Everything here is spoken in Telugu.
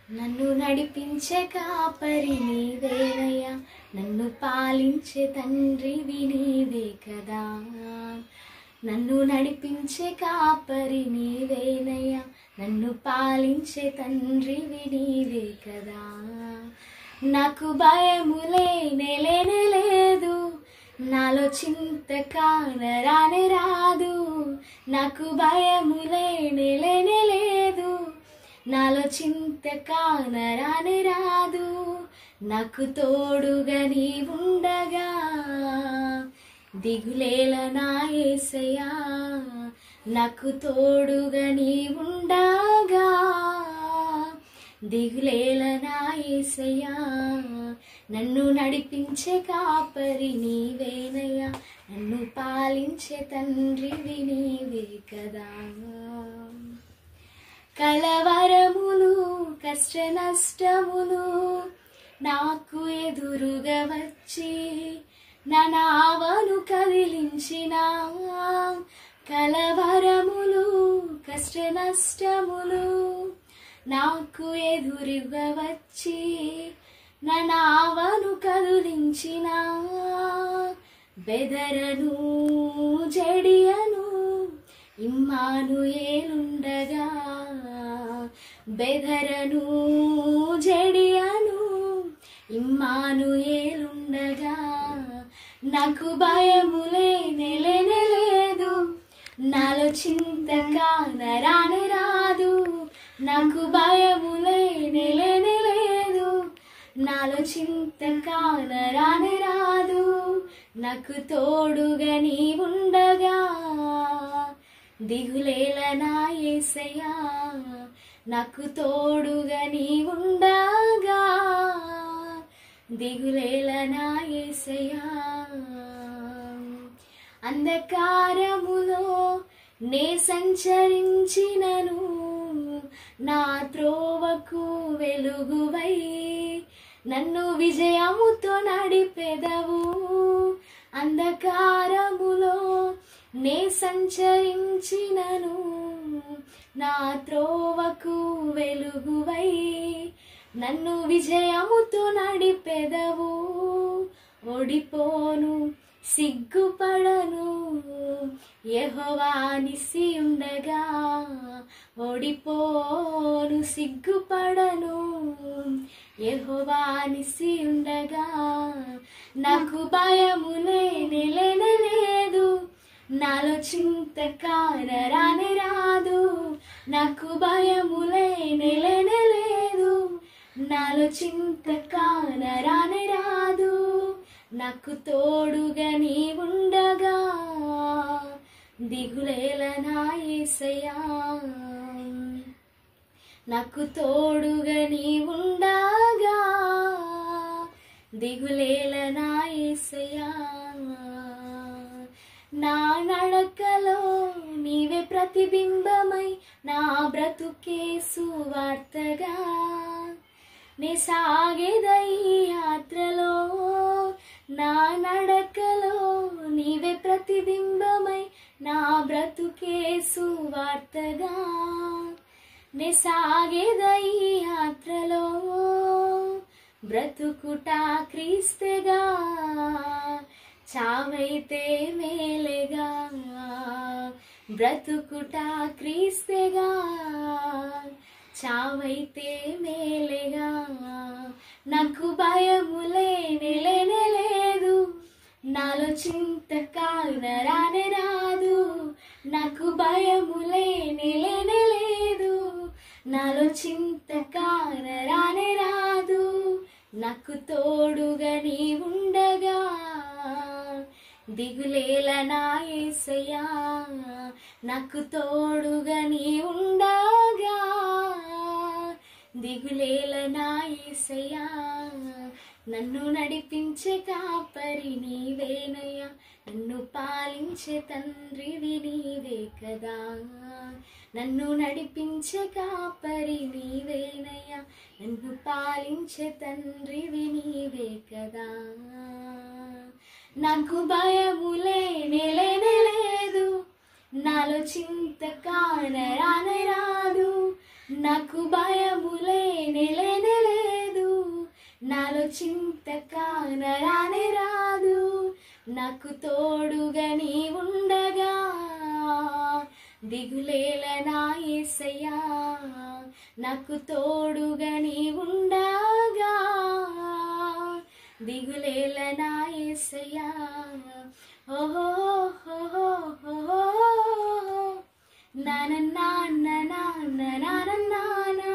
నన్ను నడిపించే కాపరి నీవేనయ్యా, నన్ను పాలించే తండ్రివి నీవే కదా. నన్ను నడిపించే కాపరి నీవేనయ్యా, నన్ను పాలించే తండ్రివి నీవే కదా. నాకు భయములే లేనే లేదు, నాలో చింత కానరానే రాదు. నాకు భయములే లేనే లేదు, నాలో చింత కానరానే రాదు. నాకు తోడుగా నీవుండగా దిగులేల నా యేసయ్యా. నాకు తోడుగా నీవుండగా దిగులేల నా యేసయ్యా. నన్ను నడిపించే కాపరి నీవేనయ్యా, నన్ను పాలించే తండ్రివి నీవే కదా. కలవరములు కష్ట నష్టములు నాకు ఎదురుగా వచ్చి నా నావను కదిలించిన. కలవరములు కష్ట నష్టములు నాకు ఎదురుగా వచ్చి నా నావను కదిలించిన. బెదరను జడియను ఇమ్మానుయేలుండగా, బెదరను జడియను ఇమ్మానుయేలుండగా. నాకు భయములే లేనే లేదు, నాలో చింత కానరానే రాదు. నాకు భయములే లేనే లేదు, నాలో చింత కానరానే రాదు. నాకు తోడుగా నీవుండగా దిగులేల నా యేసయ్యా. నాకు తోడుగా నీవుండగా దిగులేల నా యేసయ్యా. అంధకారములో నే సంచరించినను, నా త్రోవకు వెలుగువై నన్ను విజయముతో నడిపెదవు. అంధకారములో నే సంచరించినను, నా త్రోవకు వెలుగువై నన్ను విజయముతో నడిపెదవు. ఓడిపోను సిగ్గుపడను యెహోవా నిసి ఉండగా. ఓడిపోను సిగ్గుపడను యెహోవా నిసి ఉండగా. నాకు భయములే లేనే లేదు, నాలో చింత కానరానే రాదు. నాకు భయములే లేనే లేదు, నాలో చింత కానరానే రాదు. నాకు తోడుగా నీవుండగా దిగులేల నా యేసయ్యా. నాకు తోడుగా నీవుండగా దిగులేల నా యేసయ్యా. నా నడకలో నీవే ప్రతిబింబమై నా బ్రతుకే సువార్తగా. నే సాగేదై యాత్రలో, నా నడకలో నీవే ప్రతిబింబమై నా బ్రతుకే సువార్తగా. నే సాగేదై యాత్రలో బ్రతుకుట క్రీస్తుగా, చావైతే మేలేగా. బ్రతుకుట క్రీస్తుగా, చావైతే మేలేగా. నాకు భయములే లేనే లేదు, నాలో చింత కానరానే రాదు. నాకు భయములే లేనే లేదు, నాలో చింత కానరానే రాదు. నాకు తోడుగా నీవుండగా దిగులేల నా యేసయ్యా. నాకు తోడుగా నీవుండగా దిగులేల నా యేసయ్యా. నన్ను నడిపించే కాపరి నీవేనయ్యా, నన్ను పాలించే తండ్రివి నీవే కదా. నన్ను నడిపించే కాపరి నీవేనయ్యా, నన్ను పాలించే తండ్రివి నీవే కదా. నాకు భయములే లేనే లేదు, నాలో చింత కానరానే రాదు. నాకు భయములే చింత కానరానే రాదు, నాకు తోడుగా నీ ఉండగా దిగులేల నా యేసయ్యా, నాకు తోడుగా నీ ఉండగా దిగులేల నా యేసయ్యా. ఓహో నాన్న నాన్న నాన్న నాన్న